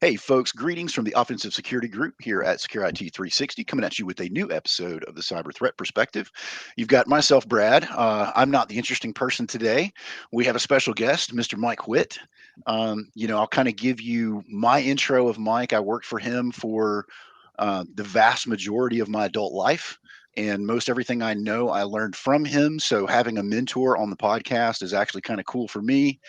Hey, folks, greetings from the Offensive Security Group here at Secure IT 360, coming at you with a new episode of the Cyber Threat Perspective. You've got myself, Brad. I'm not the interesting person today. We have a special guest, Mr. Mike Whitt. I'll kind of give you my intro of Mike. I worked for him for the vast majority of my adult life. And most everything I know, I learned from him. So having a mentor on the podcast is actually kind of cool for me.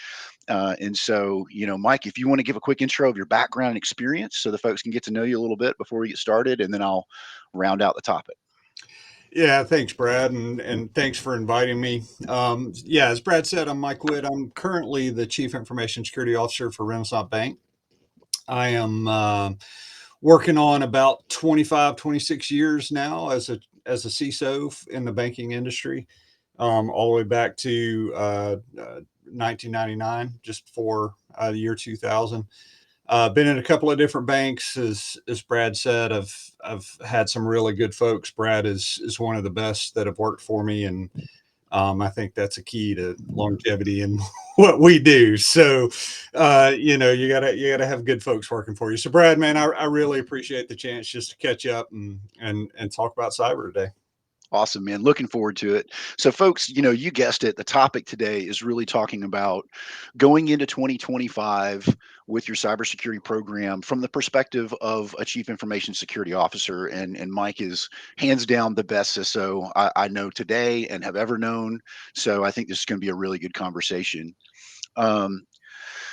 Mike, if you want to give a quick intro of your background and experience so the folks can get to know you a little bit before we get started, and then I'll round out the topic. Yeah, thanks, Brad, and thanks for inviting me. Yeah, as Brad said, I'm Mike Whitt. I'm currently the Chief Information Security Officer for Renaissance Bank. I am working on about 25, 26 years now as a CISO in the banking industry, all the way back to 1999, just before the year 2000. Been in a couple of different banks, as Brad said. I've had some really good folks. Brad is one of the best that have worked for me, and I think that's a key to longevity in what we do. So, you gotta have good folks working for you. So, Brad, man, I really appreciate the chance just to catch up and talk about cyber today. Awesome, man. Looking forward to it. So, folks, you guessed it. The topic today is really talking about going into 2025 with your cybersecurity program from the perspective of a chief information security officer. And Mike is hands down the best CISO I know today and have ever known. So, I think this is going to be a really good conversation. Um,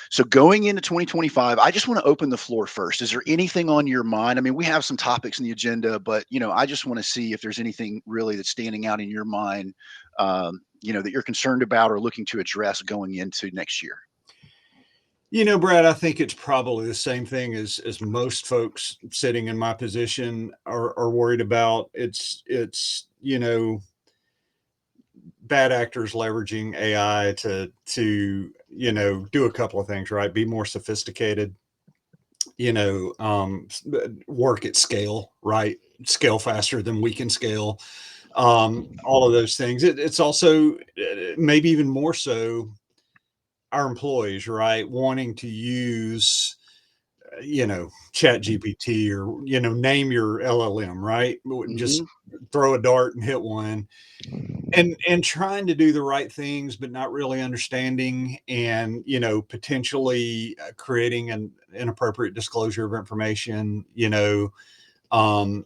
So going into 2025, I just want to open the floor first. Is there anything on your mind? I mean, we have some topics in the agenda, but I just want to see if there's anything really that's standing out in your mind, that you're concerned about or looking to address going into next year. Brad, I think it's probably the same thing as most folks sitting in my position are worried about. It's bad actors leveraging AI to do a couple of things, right? Be more sophisticated, work at scale, right? Scale faster than we can scale. All of those things. It's also maybe even more so our employees, right? Wanting to use chat GPT or name your LLM, right? Hmm. Just throw a dart and hit one, and trying to do the right things but not really understanding, and potentially creating an inappropriate disclosure of information, um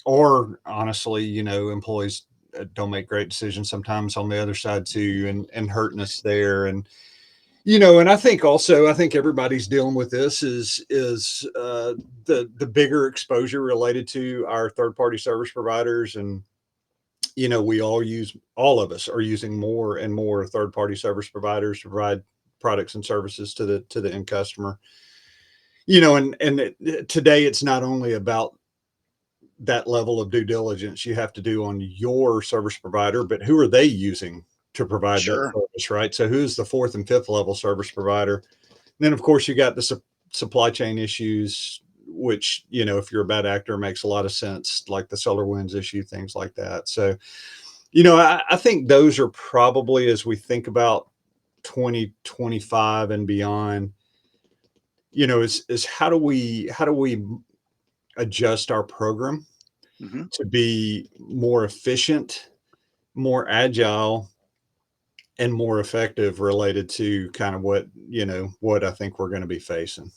or honestly, employees don't make great decisions sometimes on the other side too, and hurting us there. And I think everybody's dealing with this is the bigger exposure related to our third party service providers. And all of us are using more and more third party service providers to provide products and services to the end customer. Today it's not only about that level of due diligence you have to do on your service provider, but who are they using to provide that Sure. service, right? So who's the fourth and fifth level service provider? And then, of course, you got the supply chain issues, which, if you're a bad actor, makes a lot of sense, like the SolarWinds issue, things like that. So, I think those are probably, as we think about 2025 and beyond, is how do we adjust our program Hmm. to be more efficient, more agile, and more effective related to kind of what I think we're going to be facing.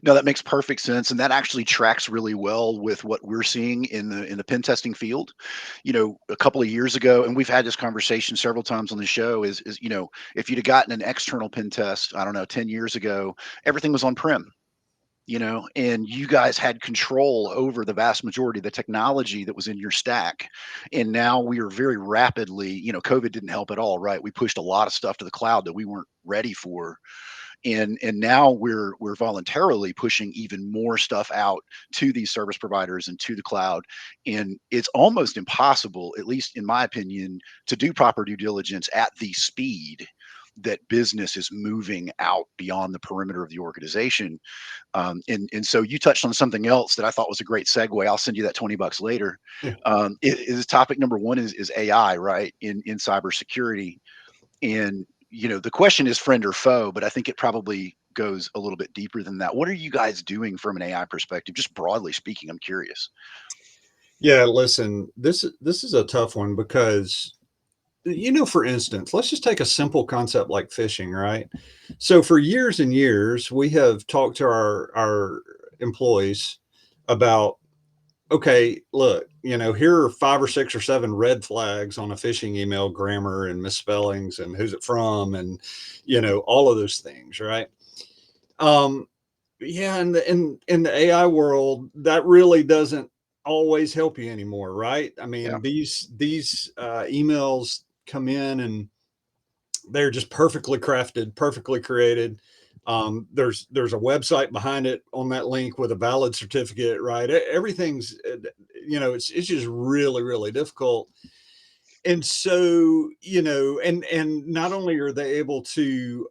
No, that makes perfect sense, and that actually tracks really well with what we're seeing in the pen testing field. A couple of years ago, and we've had this conversation several times on the show, is if you'd have gotten an external pen test, I don't know, 10 years ago, everything was on prem. And you guys had control over the vast majority of the technology that was in your stack. And now we are very rapidly, COVID didn't help at all, right? We pushed a lot of stuff to the cloud that we weren't ready for. And now we're voluntarily pushing even more stuff out to these service providers and to the cloud. And it's almost impossible, at least in my opinion, to do proper due diligence at the speed that business is moving out beyond the perimeter of the organization. And so you touched on something else that I thought was a great segue. I'll send you that $20 later. Yeah. Is topic number one is AI, right? In cybersecurity. And the question is friend or foe, but I think it probably goes a little bit deeper than that. What are you guys doing from an AI perspective, just broadly speaking? I'm curious. Yeah, listen, this is a tough one because, for instance, let's just take a simple concept like phishing, right? So for years and years, we have talked to our employees about, okay, look, here are 5 or 6 or 7 red flags on a phishing email: grammar and misspellings and who's it from, and all of those things, right? Um, yeah, in the AI world, that really doesn't always help you anymore, right? I Yeah. mean, these emails come in and they're just perfectly crafted, perfectly created. There's a website behind it on that link with a valid certificate, right? Everything's it's just really really difficult. And so and not only are they able to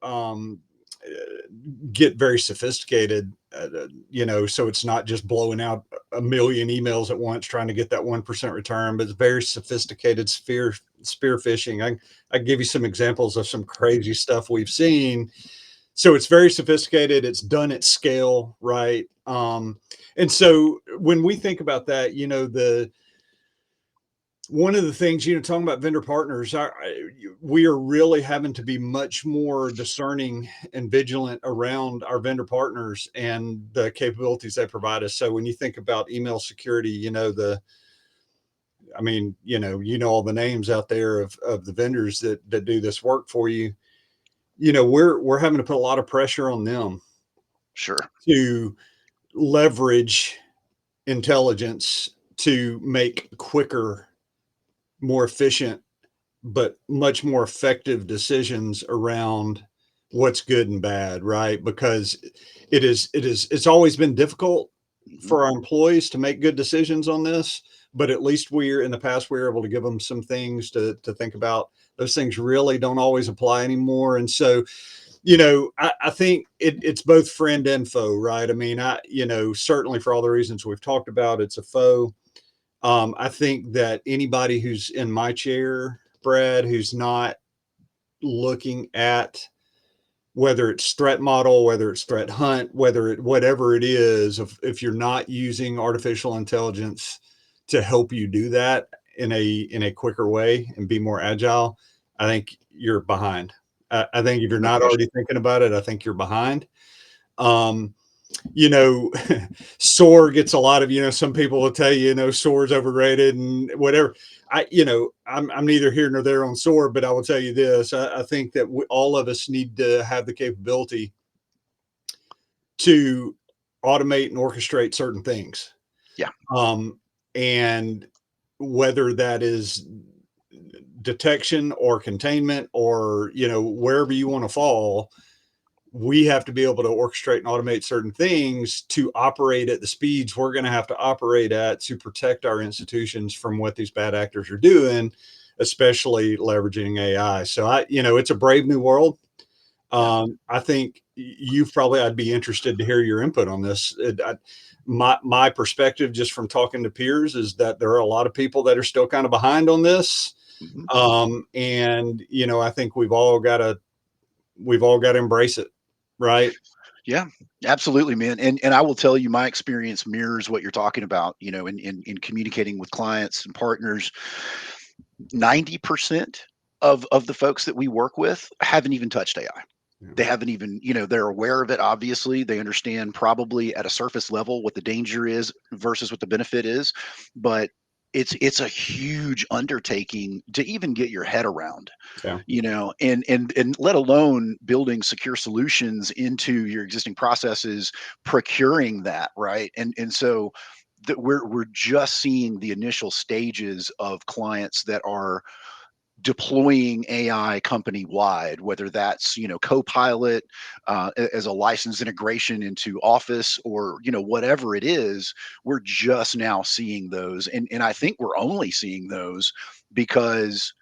get very sophisticated, so it's not just blowing out a million emails at once trying to get that 1% return, but it's very sophisticated spear phishing. I give you some examples of some crazy stuff we've seen. So it's very sophisticated, it's done at scale, right? And so when we think about that, the one of the things, talking about vendor partners, we are really having to be much more discerning and vigilant around our vendor partners and the capabilities they provide us. So when you think about email security, all the names out there of the vendors that do this work for you. We're having to put a lot of pressure on them Sure. to leverage intelligence to make quicker, more efficient, but much more effective decisions around what's good and bad, right? Because it's always been difficult Hmm. for our employees to make good decisions on this, but at least we're in the past we were able to give them some things to think about. Those things really don't always apply anymore. And so, I think it's both friend and foe, right? I mean, certainly for all the reasons we've talked about, it's a foe. I think that anybody who's in my chair, Brad, who's not looking at whether it's threat model, whether it's threat hunt, whatever it is, if you're not using artificial intelligence to help you do that in a quicker way and be more agile, I think you're behind. I think if you're No not question. already thinking about it, I think you're behind. Um, you know, SOAR gets a lot of, some people will tell you, SOAR's overrated and whatever. I'm neither here nor there on SOAR, but I will tell you this. I think that all of us need to have the capability to automate and orchestrate certain things. Yeah. Um, and whether that is detection or containment or, wherever you want to fall, we have to be able to orchestrate and automate certain things to operate at the speeds we're going to have to operate at to protect our institutions from what these bad actors are doing, especially leveraging AI. So it's a brave new world. Yeah. I think I'd be interested to hear your input on this. My perspective, just from talking to peers, is that there are a lot of people that are still kind of behind on this. Hmm. And I think we've all got to embrace it, right? Yeah, absolutely, man. And I will tell you, my experience mirrors what you're talking about. In communicating with clients and partners, 90% of the folks that we work with haven't even touched AI. Yeah. They haven't even, they're aware of it. Obviously, they understand probably at a surface level what the danger is versus what the benefit is, but it's a huge undertaking to even get your head around, Yeah. and let alone building secure solutions into your existing processes, procuring that, right? And so that we're just seeing the initial stages of clients that are deploying AI company wide, whether that's Copilot as a licensed integration into Office, or whatever it is. We're just now seeing those, and I think we're only seeing those because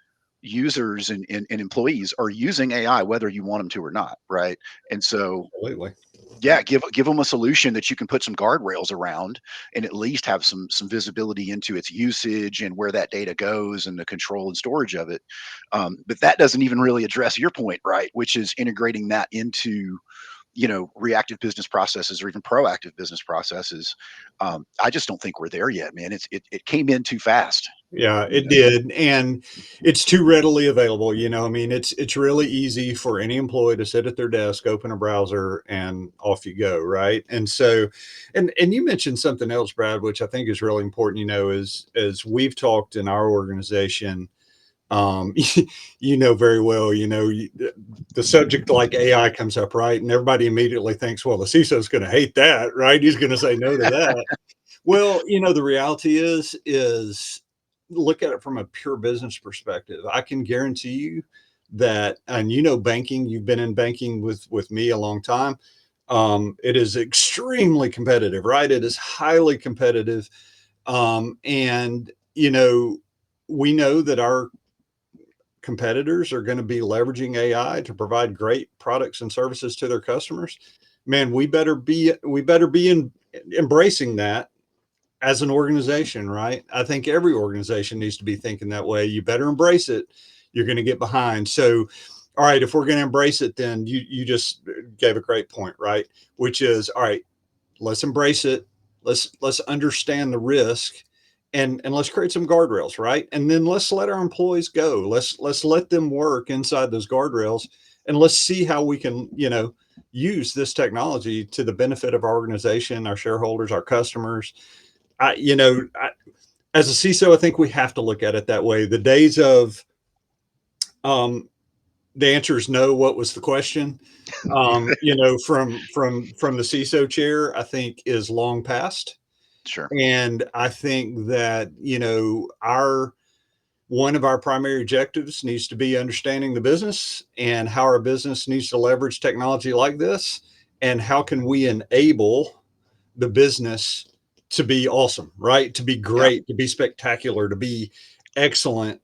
users and employees are using AI whether you want them to or not, right? And so Absolutely. yeah, give them a solution that you can put some guardrails around and at least have some visibility into its usage and where that data goes and the control and storage of it. But that doesn't even really address your point, right? Which is integrating that into reactive business processes or even proactive business processes. I just don't think we're there yet, man. It came in too fast. Yeah, You it know. did, and it's too readily available. I mean, it's really easy for any employee to sit at their desk, open a browser, and off you go, right? And so, and you mentioned something else, Brad, which I think is really important. As we've talked in our organization, um, you know very well, the subject like AI comes up, right? And everybody immediately thinks, well, the CISO is going to hate that, right? He's going to say no to that. Well, the reality is look at it from a pure business perspective. I can guarantee you that, and banking, you've been in banking with me a long time. It is extremely competitive, right? It is highly competitive. And we know that our competitors are going to be leveraging AI to provide great products and services to their customers. Man, we better be embracing that as an organization, right? I think every organization needs to be thinking that way. You better embrace it. You're going to get behind. So, all right, if we're going to embrace it, then you just gave a great point, right? Which is, all right, let's embrace it. Let's understand the risk, and let's create some guardrails, right? And then let's let our employees go. Let's let them work inside those guardrails, and let's see how we can use this technology to the benefit of our organization, our shareholders, our customers. As a CISO, I think we have to look at it that way. The days of um, the answer is no. What was the question? From the CISO chair, I think is long past. Sure. And I think that, our one of our primary objectives needs to be understanding the business and how our business needs to leverage technology like this, and how can we enable the business to be awesome, right? To be Yeah. great, to be spectacular, to be excellent,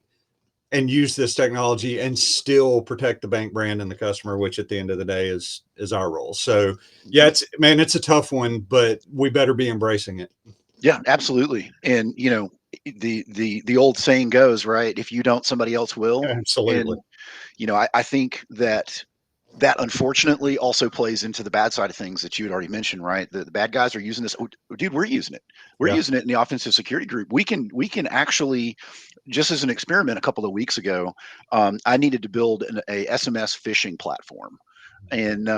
and use this technology and still protect the bank brand and the customer, which at the end of the day is our role. So yeah, Mhm. it's a tough one, but we better be embracing it. Yeah, absolutely. And the old saying goes, right? If you don't, somebody else will. Absolutely. And I think that unfortunately also plays into the bad side of things that you had already mentioned, right? The bad guys are using this. Oh, dude, we're using it. We're Yeah. using it in the offensive security group. We can actually, just as an experiment a couple of weeks ago, I needed to build a SMS phishing platform. And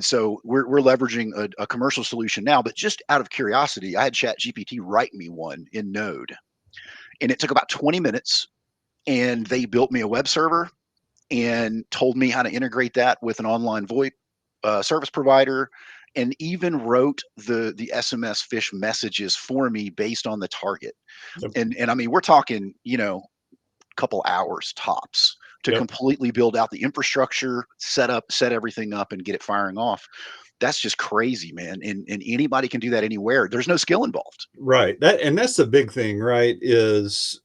so we're leveraging a commercial solution now, but just out of curiosity, I had Chat GPT write me one in Node, and it took about 20 minutes. And they built me a web server and told me how to integrate that with an online VoIP service provider, and even wrote the SMS fish messages for me based on the target. Yep. And I mean, we're talking, couple hours tops to Yep. completely build out the infrastructure, set everything up, and get it firing off. That's just crazy, man. And anybody can do that anywhere. There's no skill involved. Right. That's the big thing, right? Is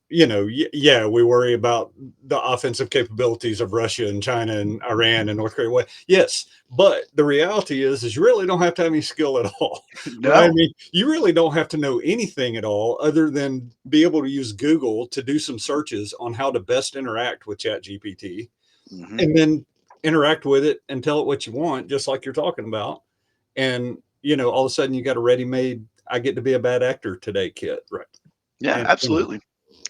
yeah, we worry about the offensive capabilities of Russia and China and Iran and North Korea. Well, yes, but the reality is you really don't have to have any skill at all, right? I No. mean, you really don't have to know anything at all other than be able to use Google to do some searches on how to best interact with Chat GPT, Hmm. and then interact with it and tell it what you want, just like you're talking about. And all of a sudden you got a ready-made "I get to be a bad actor today" kit, right? Yeah, And absolutely.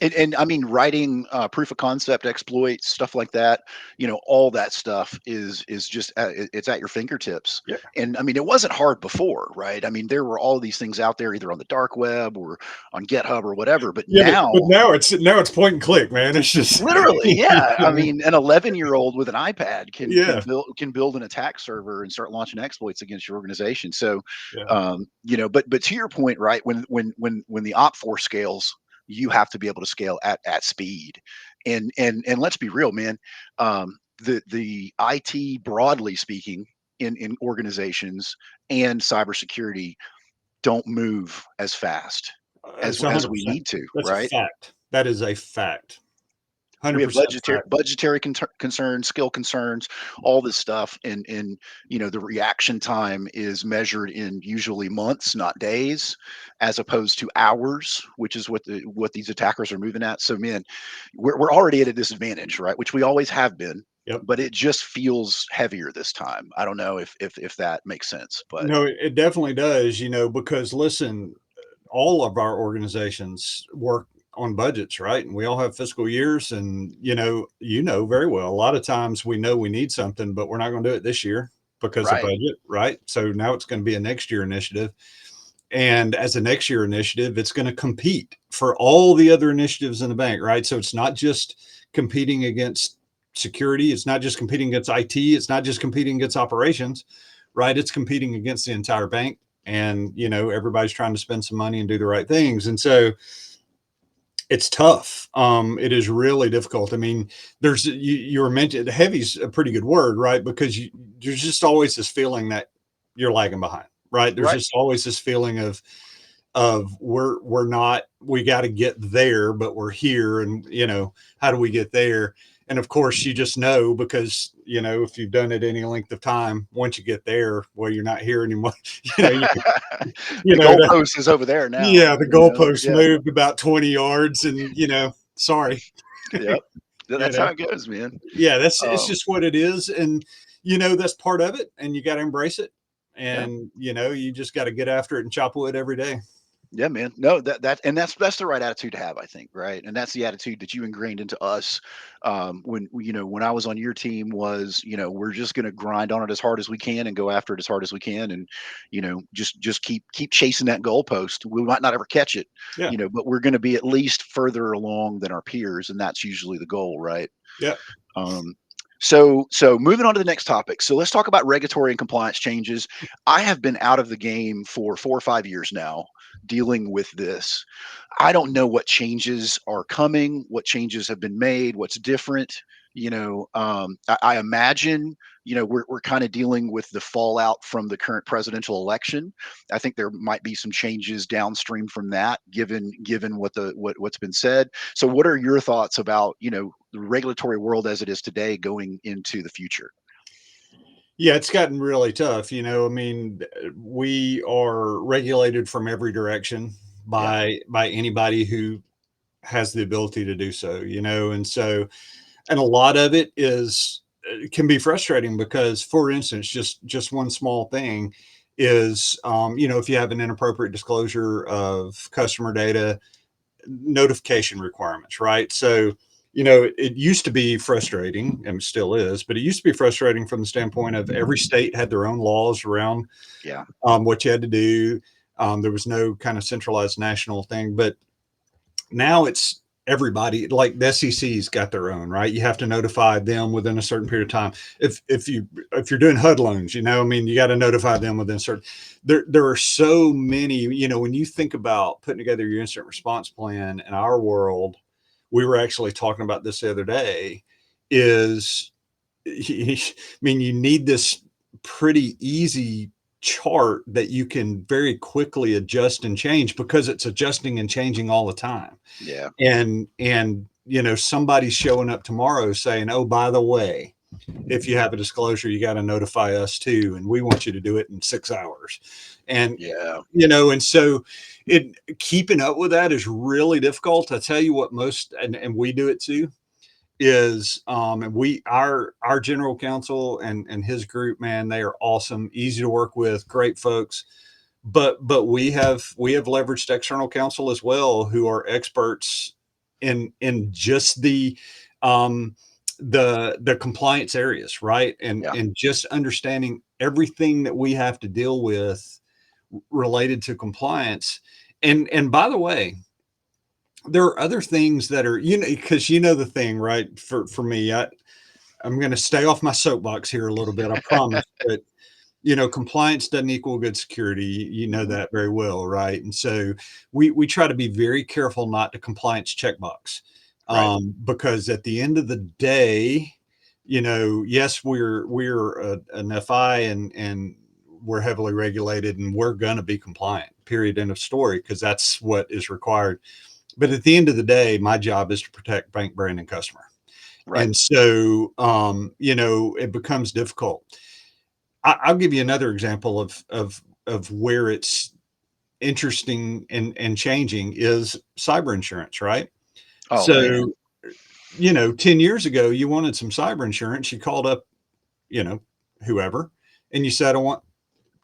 And I mean, writing proof of concept exploits, stuff like that. All that stuff is just it's at your fingertips. yeah, And I mean, it wasn't hard before, right? I mean, there were all these things out there, either on the dark web or on GitHub or whatever. But yeah, now, but now it's point and click, man. It's just literally, yeah. I mean, an 11-year-old with an iPad can yeah, build an attack server and start launching exploits against your organization. So, yeah, but to your point, right? When the op force scales, you have to be able to scale at speed. And let's be real, man. The IT broadly speaking in organizations and cybersecurity don't move as fast it's as we 100%. need to, That's a right? fact. That is a fact. We have 100% budgetary fact. concerns, skill concerns, all this stuff, and the reaction time is measured in usually months, not days, as opposed to hours, which is what these attackers are moving at. So, man, we're already at a disadvantage, right? Which we always have been. Yep. but it just feels heavier this time. I don't know if that makes sense, but No, it definitely does, because listen, all of our organizations work on budgets, right? And we all have fiscal years, and very well. A lot of times we know we need something, but we're not going to do it this year because of right, budget, right? So now it's going to be a next year initiative. And as a next year initiative, it's going to compete for all the other initiatives in the bank, right? So it's not just competing against security, it's not just competing against IT, it's not just competing against operations, right? It's competing against the entire bank. And everybody's trying to spend some money and do the right things. And so it's tough. It is really difficult. I mean, you were mentioned heavy's a pretty good word, right? Because there's just always this feeling that you're lagging behind, right? There's right. just always this feeling of we're not, we got to get there, but we're here. And how do we get there? And of course you just know, because if you've done it any length of time, once you get there, well, you're not here anymore. you, you The know that, goalpost is over there now. yeah, the goalpost Yeah, moved about 20 yards, and sorry. yep. you That's know how it goes, man. yeah, that's it's Um, just what it is. And that's part of it, and you got to embrace it. yeah. And you just got to get after it and chop wood every day. Yeah, man. No, and that's the right attitude to have, I think, right? And that's the attitude that you ingrained into us when I was on your team was, we're just going to grind on it as hard as we can and go after it as hard as we can, and just keep chasing that goalpost. We might not ever catch it, Yeah. but we're going to be at least further along than our peers, and that's usually the goal, right? Yeah. Um, so moving on to the next topic. So let's talk about regulatory and compliance changes. I have been out of the game for 4 or 5 years now, dealing with this. I don't know what changes are coming, what changes have been made, what's different. I imagine, we're kind of dealing with the fallout from the current presidential election. I think there might be some changes downstream from that, given what's been said. So, what are your thoughts about the regulatory world as it is today going into the future? Yeah, it's gotten really tough. I mean, we are regulated from every direction Yeah, by anybody who has the ability to do so. And so, and a lot of it is can be frustrating because, for instance, just one small thing is, if you have an inappropriate disclosure of customer data, notification requirements, right? So, it used to be frustrating, and still is, but it used to be frustrating from the standpoint of every state had their own laws around yeah, what you had to do. There was no kind of centralized national thing, but now it's everybody. Like the SEC's got their own, right? You have to notify them within a certain period of time. If you're doing HUD loans, I mean, you got to notify them within a certain. There are so many. When you think about putting together your incident response plan in our world, we were actually talking about this the other day. Is I mean, you need this pretty easy chart that you can very quickly adjust and change because it's adjusting and changing all the time. yeah, And somebody's showing up tomorrow saying, oh, by the way, if you have a disclosure, you got to notify us too, and we want you to do it in 6 hours. And yeah, and so it keeping up with that is really difficult. I tell you what, most and we do it too, is and our general counsel and his group, man, they are awesome, easy to work with, great folks. But we have leveraged external counsel as well, who are experts in just um the compliance areas, right? and yeah, and just understanding everything that we have to deal with related to compliance. And by the way, there are other things that are, because the thing, right? For me, I'm going to stay off my soapbox here a little bit, I promise. But compliance doesn't equal good security. You know mhm, that very well, right? And so we try to be very careful not to compliance checkbox, right, because at the end of the day, yes, we're an FI, and we're heavily regulated, and we're going to be compliant. Period. End of story. Because that's what is required. But at the end of the day, my job is to protect bank brand and customer. right. And so, it becomes difficult. I'll give you another example of where it's interesting and changing is cyber insurance, right? Oh man, So, 10 years ago, you wanted some cyber insurance, you called up, you know, whoever, and you said, I want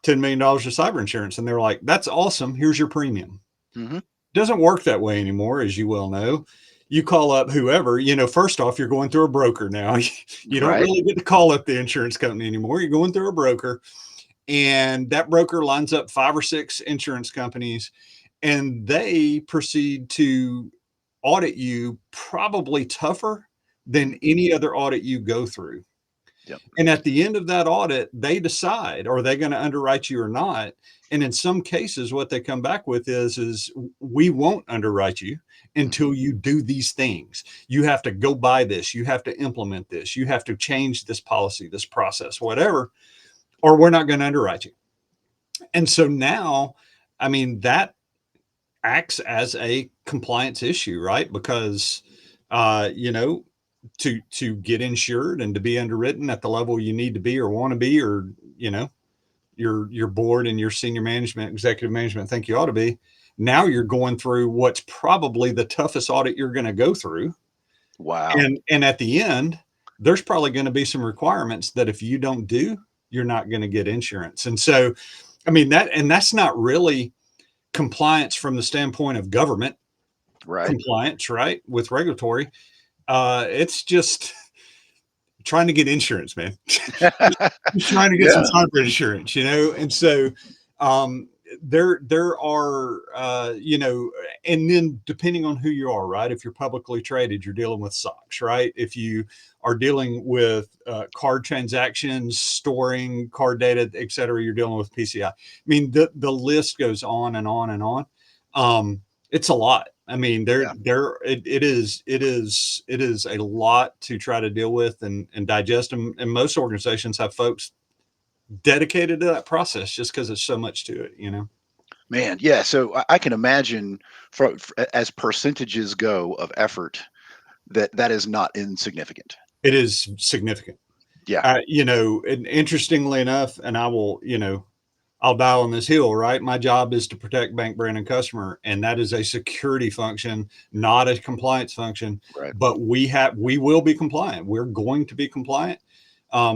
$10 million of cyber insurance. And they're like, that's awesome. Here's your premium. Hmm. Doesn't work that way anymore, as you well know. You call up whoever, first off, you're going through a broker now. You don't Right. really get to call up the insurance company anymore. You're going through a broker, and that broker lines up 5 or 6 insurance companies, and they proceed to audit you probably tougher than Hmm. any other audit you go through. Yep. And at the end of that audit, they decide, are they going to underwrite you or not? And in some cases, what they come back with is we won't underwrite you Hmm. until you do these things. You have to go buy this. You have to implement this. You have to change this policy, this process, whatever, or we're not going to underwrite you. And so now, I mean, that acts as a compliance issue, right? Because, you know, to get insured and to be underwritten at the level you need to be or want to be, or your board and your senior management, executive management think you ought to be. Now you're going through what's probably the toughest audit you're going to go through, Wow. and at the end, there's probably going to be some requirements that if you don't do, you're not going to get insurance. And so, I mean that's not really compliance from the standpoint of government Right. compliance, right? With regulatory, it's just trying to get insurance, man. Just trying to get some Yeah. cyber insurance, and so um, there are and then depending on who you are, right? If you're publicly traded, you're dealing with SOX, right? If you are dealing with card transactions, storing card data, et cetera, you're dealing with PCI. I mean, the list goes on and on and on. It's a lot. I mean, Yeah. it is a lot to try to deal with and digest them. And most organizations have folks dedicated to that process just because there's so much to it. Man, yeah. So I can imagine, as percentages go of effort, that is not insignificant. It is significant. Yeah. And interestingly enough, and I'll die on this hill, right? My job is to protect bank brand and customer, and that is a security function, not a compliance function. Right. But we will be compliant. We're going to be compliant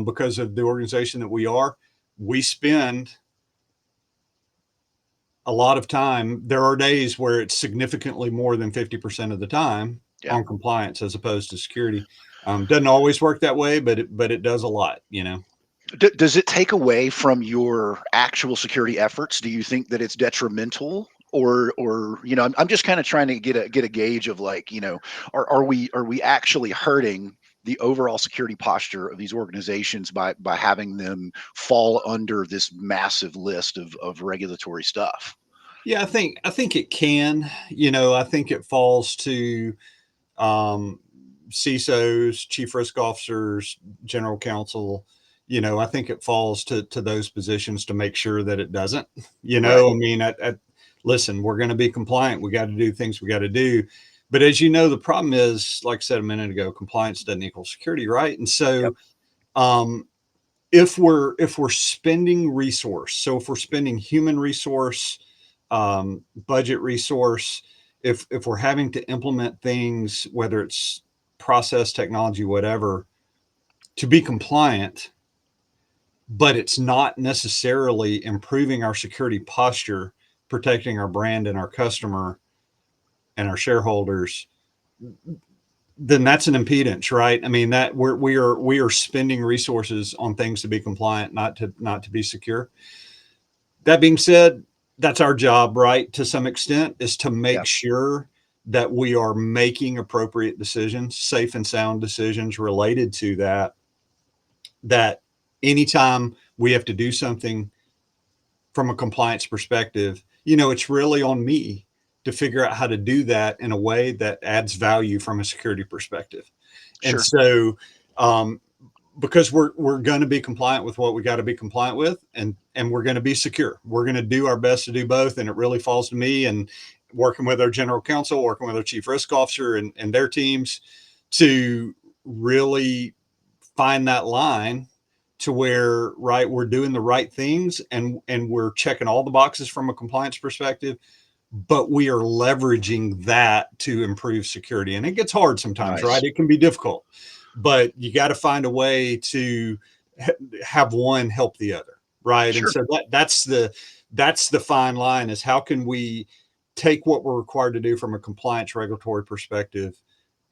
because of the organization that we are. We spend a lot of time. There are days where it's significantly more than 50% of the time Yeah. on compliance as opposed to security. Doesn't always work that way, but it does a lot. Does it take away from your actual security efforts? Do you think that it's detrimental? Or I'm just kind of trying to get a gauge of, like, are we actually hurting the overall security posture of these organizations by having them fall under this massive list of regulatory stuff? Yeah, I think it can. I think it falls to um, CISOs, chief risk officers, general counsel. I think it falls to those positions to make sure that it doesn't. Right. I mean, listen, we're going to be compliant. We got to do things we got to do. But as you know, the problem is, like I said a minute ago, compliance doesn't equal security, right? And Yep. so, um, if we're spending resource, so if we're spending human resource, budget resource, if we're having to implement things, whether it's process, technology, whatever, to be compliant, but it's not necessarily improving our security posture, protecting our brand and our customer and our shareholders, then that's an impedance, right? I mean, that we are spending resources on things to be compliant, not to be secure. That being said, that's our job, right? To some extent, is to Yeah. make sure that we are making appropriate decisions, safe and sound decisions related to that. That anytime we have to do something from a compliance perspective, it's really on me to figure out how to do that in a way that adds value from a security perspective. And Sure. so, um, because we're going to be compliant with what we got to be compliant with, and we're going to be secure. We're going to do our best to do both, and it really falls to me and working with our general counsel, working with our chief risk officer and their teams to really find that line to where, right, we're doing the right things and we're checking all the boxes from a compliance perspective, but we are leveraging that to improve security. And it gets hard sometimes, right? Nice. It can be difficult, but you got to find a way to have one help the other, right? And Sure. so that's the fine line, is how can we take what we're required to do from a compliance regulatory perspective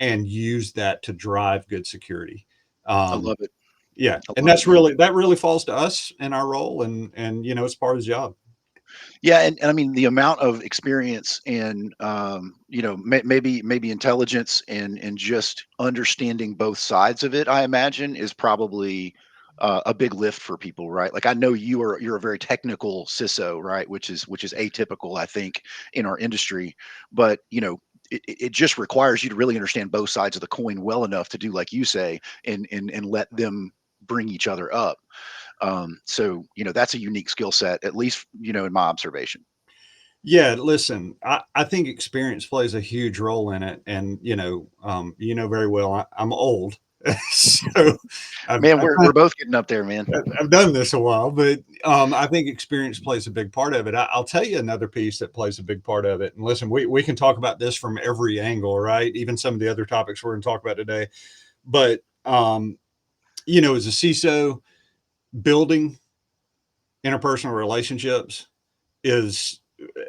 and use that to drive good security. I Um, love it. yeah, I and love it, man. that really falls to us in our role, and it's part of the job. Yeah, and I mean the amount of experience and maybe intelligence and just understanding both sides of it, I imagine, is probably a big lift for people, right? Like I know you're a very technical CISO, right? Which is atypical, I think, in our industry. But it just requires you to really understand both sides of the coin well enough to do like you say, and let them bring each other up. So that's a unique skill set, at least in my observation. Yeah, listen, I think experience plays a huge role in it, and very well, I'm old, so I've, Man, I've we're both getting up there, man. I've done this a while, but I think experience plays a big part of it. I'll tell you another piece that plays a big part of it. And listen, we can talk about this from every angle, right? Even some of the other topics we're going to talk about today. But as a CISO, building interpersonal relationships is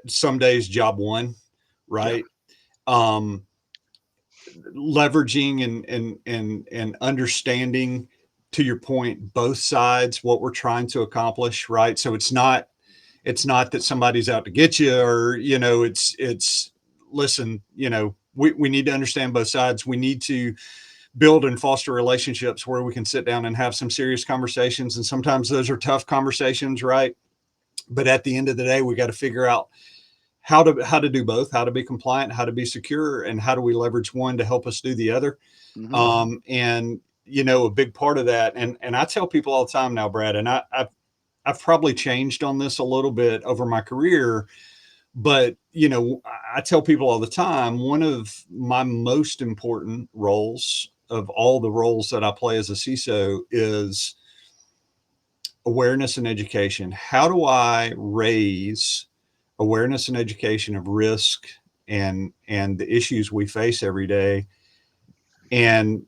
some days job one, Yeah. right? Um, Leveraging and understanding, to your point, both sides, what we're trying to accomplish, right? So it's not that somebody's out to get you, or it's listen, we need to understand both sides. We need to build and foster relationships where we can sit down and have some serious conversations, and sometimes those are tough conversations, right? But at the end of the day, we got to figure out how to do both, how to be compliant, how to be secure, and how do we leverage one to help us do the other. Hmm. And a big part of that, and I tell people all the time now, Brad, and I've probably changed on this a little bit over my career, but I tell people all the time, one of my most important roles of all the roles that I play as a CISO is awareness and education. How do I raise awareness and education of risk and the issues we face every day? And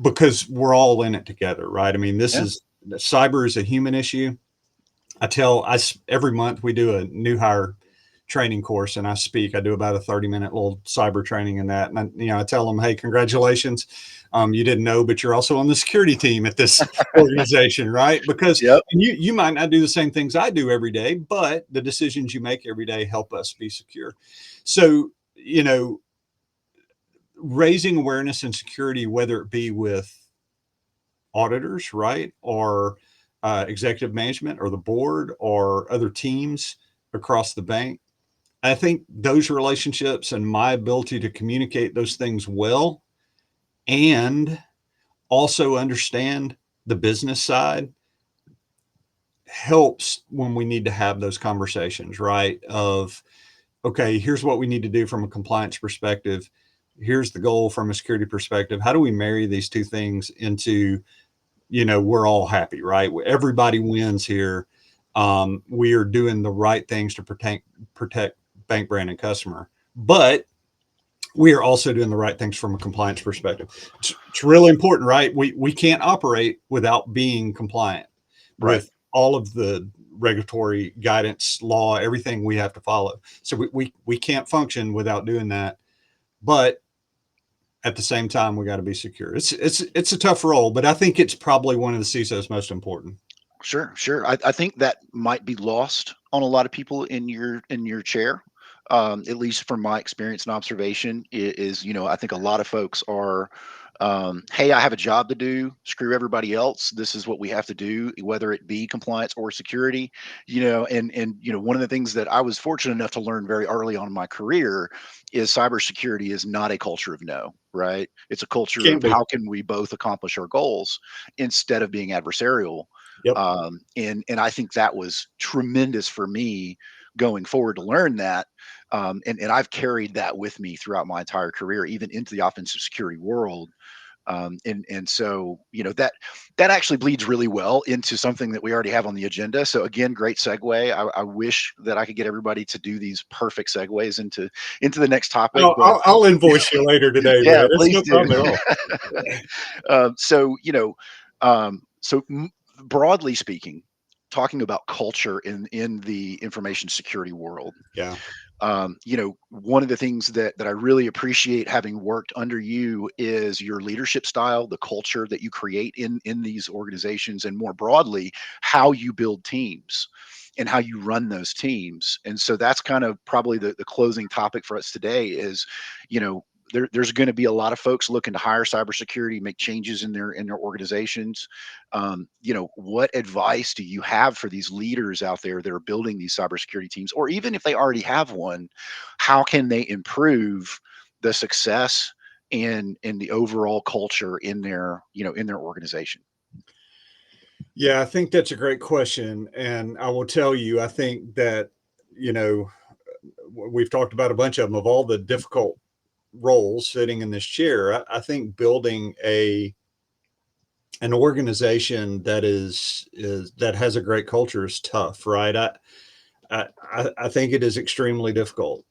because we're all in it together, right? I mean, this Yeah. is cyber is a human issue. Every month we do a new hire training course, and I do about a 30-minute little cyber training in that. And I tell them, hey, congratulations. You didn't know, but you're also on the security team at this organization, right? Because Yep. you might not do the same things I do every day, but the decisions you make every day help us be secure. So, raising awareness and security, whether it be with auditors, right? Or executive management or the board or other teams across the bank. I think those relationships and my ability to communicate those things well and also understand the business side helps when we need to have those conversations, right? Of, okay, here's what we need to do from a compliance perspective. Here's the goal from a security perspective. How do we marry these two things into we're all happy, right? Everybody wins here. We are doing the right things to protect bank brand and customer, but we are also doing the right things from a compliance perspective. It's really important, right? We can't operate without being compliant Right. with all of the regulatory guidance, law, everything we have to follow. So we can't function without doing that. But at the same time, we got to be secure. It's a tough role, but I think it's probably one of the CISO's most important. Sure. Sure. I think that might be lost on a lot of people in your chair. At least from my experience and observation, is I think a lot of folks are, hey, I have a job to do. Screw everybody else. This is what we have to do, whether it be compliance or security. And one of the things that I was fortunate enough to learn very early on in my career is cybersecurity is not a culture of no, right? It's a culture Can't of be. how can we both accomplish our goals instead of being adversarial. Yep. And I think that was tremendous for me going forward to learn that. And I've carried that with me throughout my entire career, even into the offensive security world. And so, that actually bleeds really well into something that we already have on the agenda. So again, great segue. I wish that I could get everybody to do these perfect segues into the next topic, but I'll invoice you later today, yeah, Brad. It's please no do. problem at all. So, broadly speaking, talking about culture in the information security world, Yeah. one of the things that I really appreciate having worked under you is your leadership style, the culture that you create in these organizations, and more broadly, how you build teams and how you run those teams. And so that's kind of probably the closing topic for us today is, you know, there's going to be a lot of folks looking to hire cybersecurity, make changes in their organizations. What advice do you have for these leaders out there that are building these cybersecurity teams, or even if they already have one, how can they improve the success and the overall culture in their organization? Yeah, I think that's a great question. And I will tell you, I think that, you know, we've talked about a bunch of them of all the difficult roles sitting in this chair. I think building an organization that that has a great culture is tough, right? I think it is extremely difficult.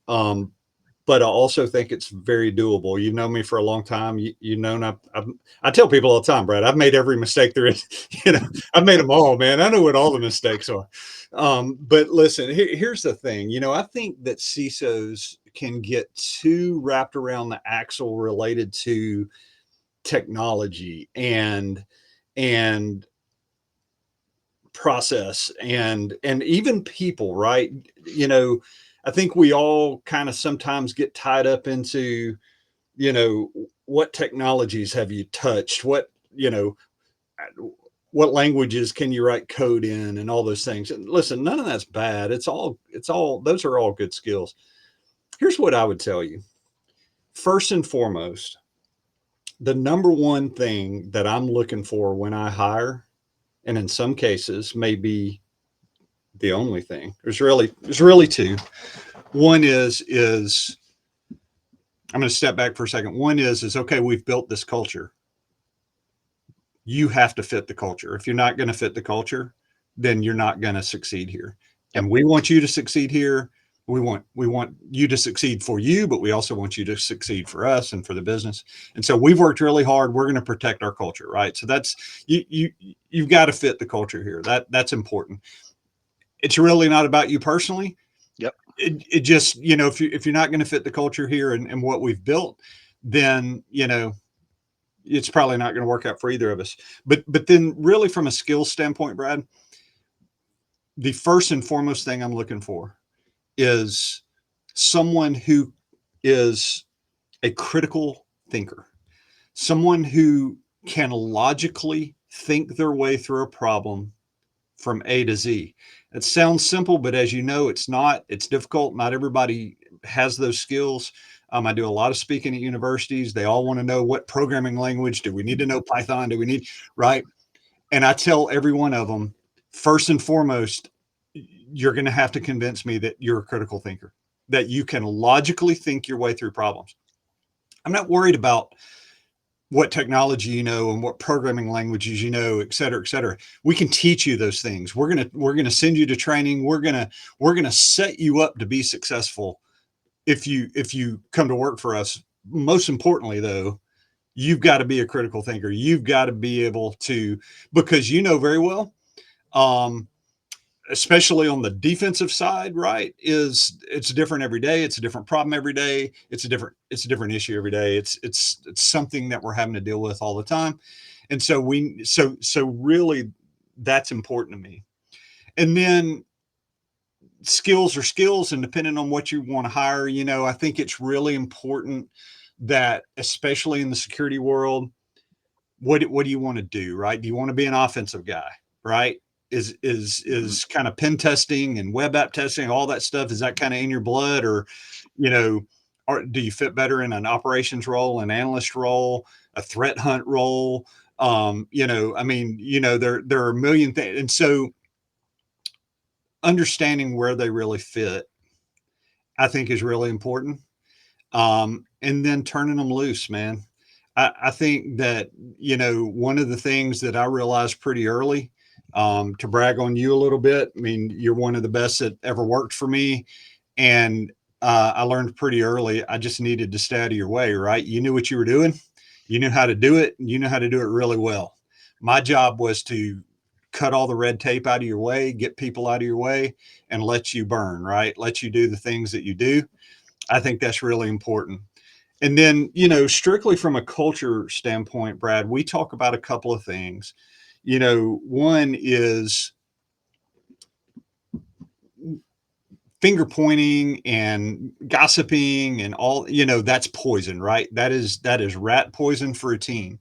But I also think it's very doable. You've known me for a long time. You know, and I tell people all the time, Brad, I've made every mistake there is. You know, I've made them all, man. I know what all the mistakes are. But listen, here's the thing. You know, I think that CISOs can get too wrapped around the axle related to technology and process and even people, right? You know, I think we all kind of sometimes get tied up into, you know, what technologies have you touched? What languages can you write code in and all those things. And listen, none of that's bad. It's all those are all good skills. Here's what I would tell you. First and foremost, the number one thing that I'm looking for when I hire, and in some cases maybe the only thing. There's really two. One is I'm going to step back for a second. One is okay, we've built this culture. You have to fit the culture. If you're not going to fit the culture, then you're not going to succeed here. Yep. And we want you to succeed here. We want you to succeed for you, but we also want you to succeed for us and for the business. And so we've worked really hard. We're going to protect our culture, right? So that's you've got to fit the culture here. That's important. It's really not about you personally. Yep. It just, if you're not going to fit the culture here and what we've built, then it's probably not going to work out for either of us. But then really from a skills standpoint, Brad, the first and foremost thing I'm looking for is someone who is a critical thinker, someone who can logically think their way through a problem from A to Z. It sounds simple, but as you know, it's not. It's difficult. Not everybody has those skills. I do a lot of speaking at universities. They all want to know, what programming language do we need to know? Python? Do we need, right? And I tell every one of them, first and foremost, you're going to have to convince me that you're a critical thinker, that you can logically think your way through problems. I'm not worried about what technology you know and what programming languages you know, et cetera, et cetera. We can teach you those things. We're gonna send you to training. We're gonna set you up to be successful if you come to work for us. Most importantly, though, you've got to be a critical thinker. You've got to be able to, because you know very well, um, especially on the defensive side, right? Is it's different every day. It's a different problem every day. It's a different issue every day. It's something that we're having to deal with all the time. And so really that's important to me. And then skills are skills, and depending on what you want to hire, I think it's really important that, especially in the security world, what do you want to do, right? Do you want to be an offensive guy, right? Mhm. Is kind of pen testing and web app testing, all that stuff, is that kind of in your blood? Or you know or do you fit better in an operations role, an analyst role, a threat hunt role? I mean, there are a million things. And so understanding where they really fit, I think, is really important. And then turning them loose, man. I think that, one of the things that I realized pretty early, to brag on you a little bit, I mean, you're one of the best that ever worked for me. And I learned pretty early, I just needed to stay out of your way, right? You knew what you were doing, you knew how to do it, and you knew how to do it really well. My job was to cut all the red tape out of your way, get people out of your way, and let you burn, right? Let you do the things that you do. I think that's really important. And then, strictly from a culture standpoint, Brad, we talk about a couple of things. One is finger pointing and gossiping and all, that's poison, right? That is rat poison for a team.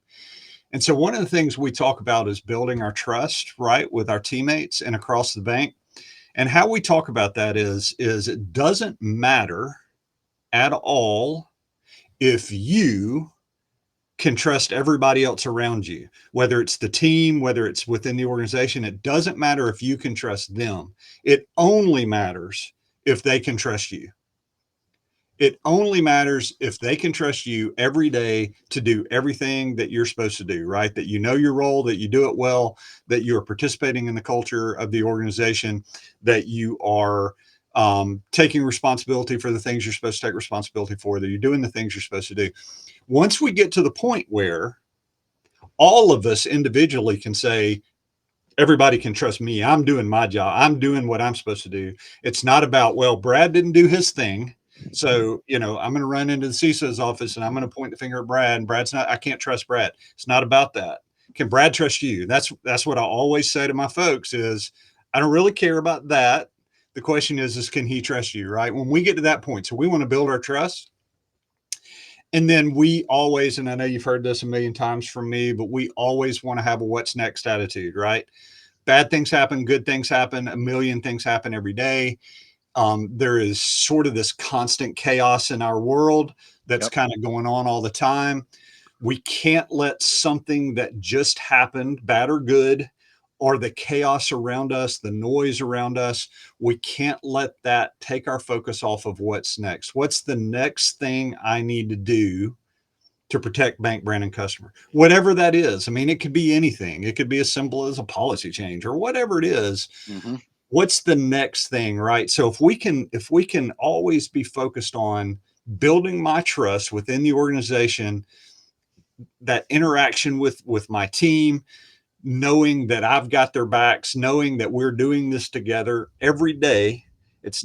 And so one of the things we talk about is building our trust, right, with our teammates and across the bank. And how we talk about that is it doesn't matter at all if you can trust everybody else around you, whether it's the team, whether it's within the organization. It doesn't matter if you can trust them. It only matters if they can trust you. It only matters if they can trust you every day to do everything that you're supposed to do, right? That you know your role, that you do it well, that you're participating in the culture of the organization, that you are taking responsibility for the things you're supposed to take responsibility for, that you're doing the things you're supposed to do. Once we get to the point where all of us individually can say, everybody can trust me. I'm doing my job. I'm doing what I'm supposed to do. It's not about, well, Brad didn't do his thing. So, I'm going to run into the CISO's office and I'm going to point the finger at Brad, and Brad's not, I can't trust Brad. It's not about that. Can Brad trust you? That's what I always say to my folks is, I don't really care about that. The question is can he trust you, right? When we get to that point, so we want to build our trust. And then we always, and I know you've heard this a million times from me, but we always want to have a what's next attitude, right? Bad things happen, good things happen, a million things happen every day. There is sort of this constant chaos in our world that's Yep. kind of going on all the time. We can't let something that just happened, bad or good, or the chaos around us, the noise around us, we can't let that take our focus off of what's next. What's the next thing I need to do to protect bank brand and customer, whatever that is? I mean, it could be anything. It could be as simple as a policy change or whatever it is. Hmm. What's the next thing, right? So if we can always be focused on building my trust within the organization, that interaction with my team, knowing that I've got their backs, knowing that we're doing this together every day. It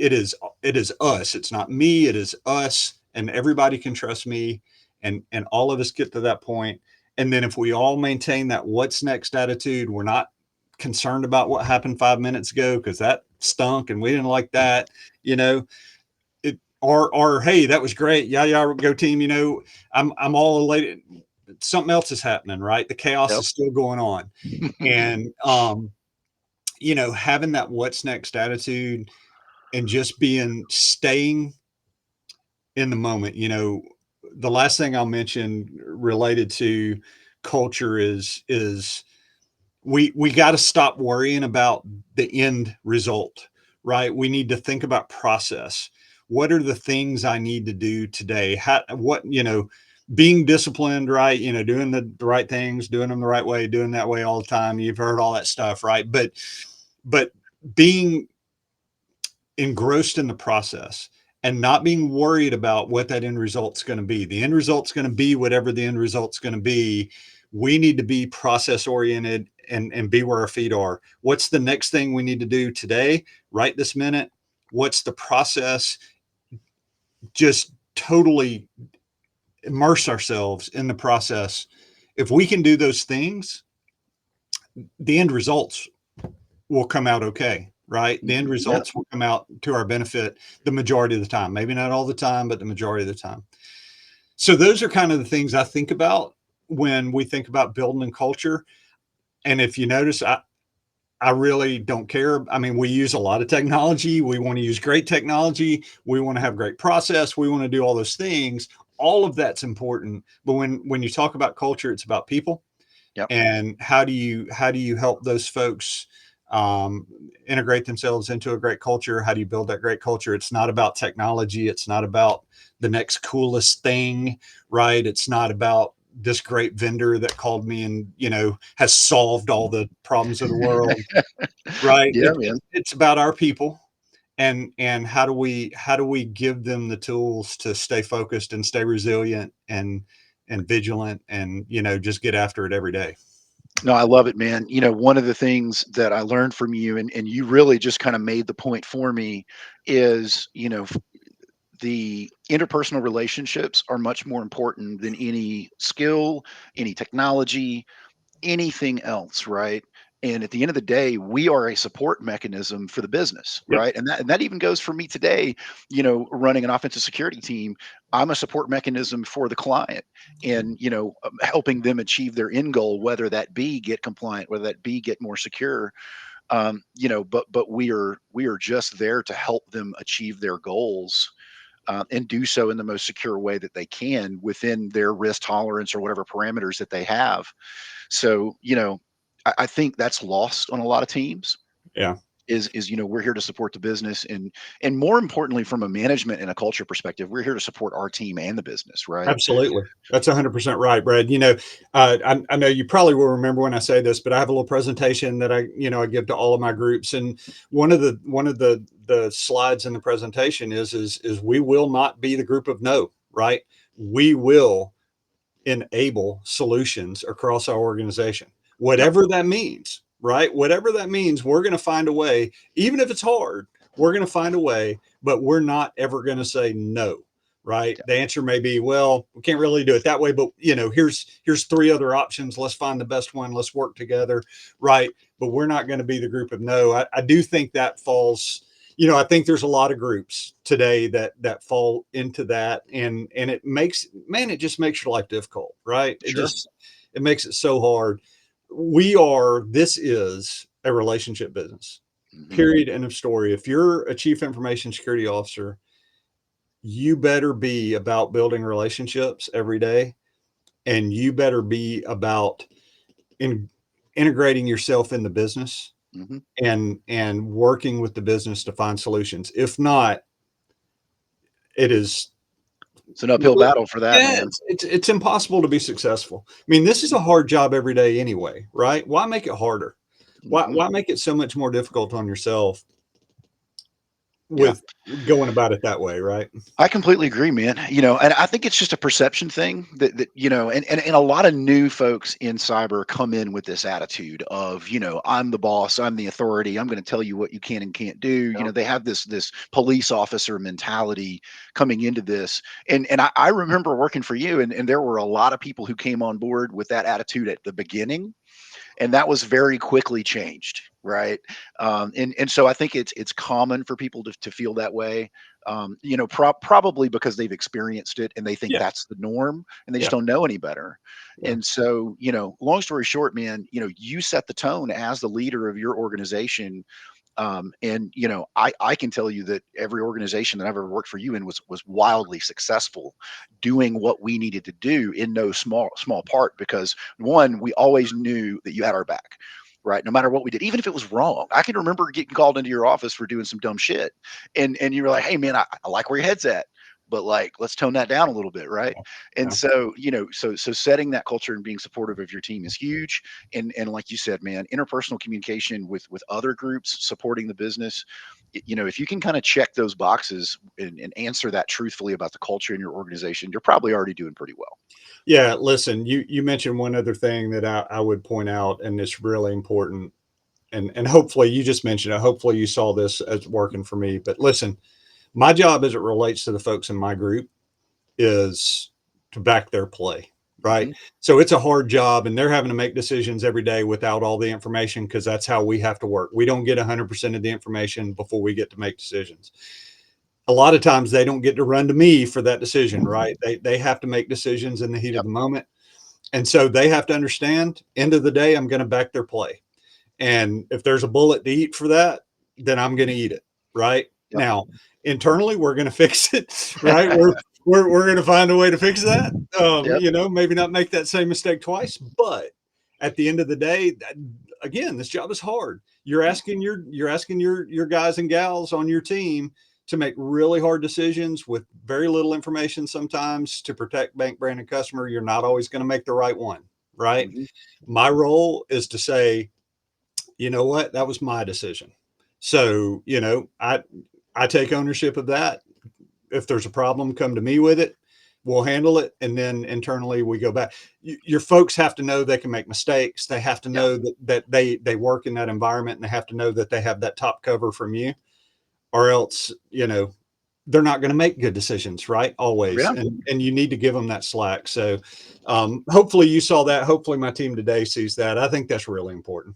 is us. It's not me, it is us, and everybody can trust me, and all of us get to that point. And then if we all maintain that what's next attitude, we're not concerned about what happened 5 minutes ago because that stunk and we didn't like that, you know, or hey, that was great. Yeah, yeah, go team. I'm all elated. Something else is happening, right? The chaos Yep. is still going on. And having that what's next attitude and just staying in the moment. The last thing I'll mention related to culture is we got to stop worrying about the end result, right? We need to think about process. What are the things I need to do today? Being disciplined, right? Doing the right things, doing them the right way, doing that way all the time. You've heard all that stuff, right? But being engrossed in the process and not being worried about what that end result's going to be. The end result's going to be whatever the end result's going to be. We need to be process oriented and be where our feet are. What's the next thing we need to do today, right this minute? What's the process? Just totally immerse ourselves in the process. If we can do those things, the end results will come out okay, right? The end Yeah. results will come out to our benefit the majority of the time. Maybe not all the time, but the majority of the time. So those are kind of the things I think about when we think about building and culture. And if you notice, I really don't care. I mean, we use a lot of technology. We want to use great technology. We want to have great process. We want to do all those things. All of that's important. But when you talk about culture, it's about people. Yep. And how do you help those folks um, integrate themselves into a great culture. How do you build that great culture? It's not about technology. It's not about the next coolest thing, right? It's not about this great vendor that called me and, has solved all the problems of the world, right? Yeah, man. It's about our people, and how do we give them the tools to stay focused and stay resilient and vigilant, and just get after it every day. No, I love it, man. One of the things that I learned from you, and you really just kind of made the point for me, is, the interpersonal relationships are much more important than any skill, any technology, anything else, right? And at the end of the day, we are a support mechanism for the business, Yep. right? And that even goes for me today, running an offensive security team. I'm a support mechanism for the client and, helping them achieve their end goal, whether that be get compliant, whether that be get more secure. But we are just there to help them achieve their goals, and do so in the most secure way that they can within their risk tolerance or whatever parameters that they have. So, I think that's lost on a lot of teams. Yeah. Is we're here to support the business, and more importantly, from a management and a culture perspective, we're here to support our team and the business, right? Absolutely. That's 100% right, Brad. I know you probably will remember when I say this, but I have a little presentation that I give to all of my groups, and one of the slides in the presentation is we will not be the group of no, right? We will enable solutions across our organization, Yep. whatever that means, right? Whatever that means, we're going to find a way, even if it's hard, we're going to find a way, but we're not ever going to say no, right? Yep. The answer may be, well, we can't really do it that way, but here's three other options. Let's find the best one. Let's work together, right? But we're not going to be the group of no. I do think that falls, I think there's a lot of groups today that fall into that, and it makes, man, it just makes your life difficult, right? Sure. It makes it so hard. This is a relationship business. Hmm. Period. End of story. If you're a chief information security officer, you better be about building relationships every day, and you better be about in, integrating yourself in the business, Hmm. and working with the business to find solutions. If not, it is It's an uphill battle for that, yeah, man. it's impossible to be successful. I mean, this is a hard job every day anyway, right? Why make it harder? Why Hmm. why make it so much more difficult on yourself Yeah. with going about it that way, right? I completely agree, man. And I think it's just a perception thing that and a lot of new folks in cyber come in with this attitude of, I'm the boss, I'm the authority, I'm going to tell you what you can and can't do. Yeah. They have this police officer mentality coming into this. And I remember working for you, and there were a lot of people who came on board with that attitude at the beginning, and that was very quickly changed, right? And so I think it's common for people to feel that way, probably because they've experienced it and they think Yeah. that's the norm, and they just Yeah. don't know any better. Yeah. And so, long story short, man, you set the tone as the leader of your organization. And I can tell you that every organization that I've ever worked for you in was wildly successful doing what we needed to do, in no small part, because one, we always knew that you had our back, right? No matter what we did, even if it was wrong. I can remember getting called into your office for doing some dumb shit, and you were like, "Hey, man, I like where your head's at, but like, let's tone that down a little bit," right? And Yeah. so, so setting that culture and being supportive of your team is huge. And like you said, man, interpersonal communication with other groups supporting the business, if you can kind of check those boxes and answer that truthfully about the culture in your organization, you're probably already doing pretty well. Yeah, listen, you mentioned one other thing that I would point out, and it's really important. And hopefully you just mentioned it. Hopefully you saw this as working for me. But listen, my job as it relates to the folks in my group is to back their play, right? Hmm. So it's a hard job, and they're having to make decisions every day without all the information, because that's how we have to work. We don't get 100% of the information before we get to make decisions. A lot of times they don't get to run to me for that decision, right? They have to make decisions in the heat of Yep. the moment. And so they have to understand, end of the day, I'm going to back their play. And if there's a bullet to eat for that, then I'm going to eat it. Right Yep. now, internally, we're going to fix it. Right. We're going to find a way to fix that. Yep. Maybe not make that same mistake twice, but at the end of the day, again, this job is hard. You're asking your guys and gals on your team to make really hard decisions with very little information sometimes to protect bank brand and customer. You're not always going to make the right one, right? Mhm. My role is to say, you know what, that was my decision. So, I take ownership of that. If there's a problem, come to me with it. We'll handle it, and then internally we go back. Your folks have to know they can make mistakes. They have to Yeah. know that they work in that environment, and they have to know that they have that top cover from you, or else they're not going to make good decisions, right? Always, Yeah. and you need to give them that slack. So, hopefully you saw that. Hopefully my team today sees that. I think that's really important.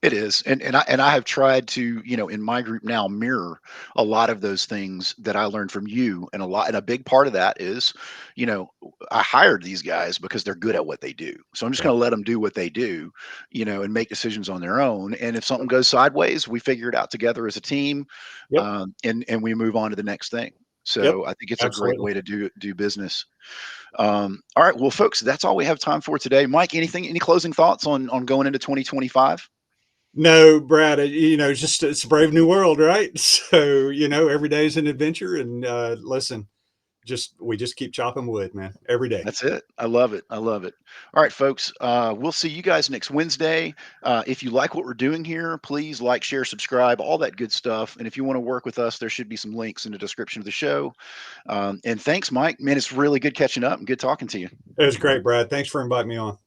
It is, and I have tried to, in my group now, mirror a lot of those things that I learned from you, and a big part of that is, you know, I hired these guys because they're good at what they do. So I'm just Yeah. going to let them do what they do, and make decisions on their own. And if something goes sideways, we figure it out together as a team, Yep. and we move on to the next thing. Yep. So I think it's a great Absolutely. way to do business. All right, well, folks, that's all we have time for today. Mike, any closing thoughts on going into 2025? No, Brad, it's a brave new world, right? So, every day is an adventure. And listen, we just keep chopping wood, man, every day. That's it. I love it. I love it. All right, folks. We'll see you guys next Wednesday. If you like what we're doing here, please like, share, subscribe, all that good stuff. And if you want to work with us, there should be some links in the description of the show. And thanks, Mike. Man, it's really good catching up and good talking to you. It was great, Brad. Thanks for inviting me on.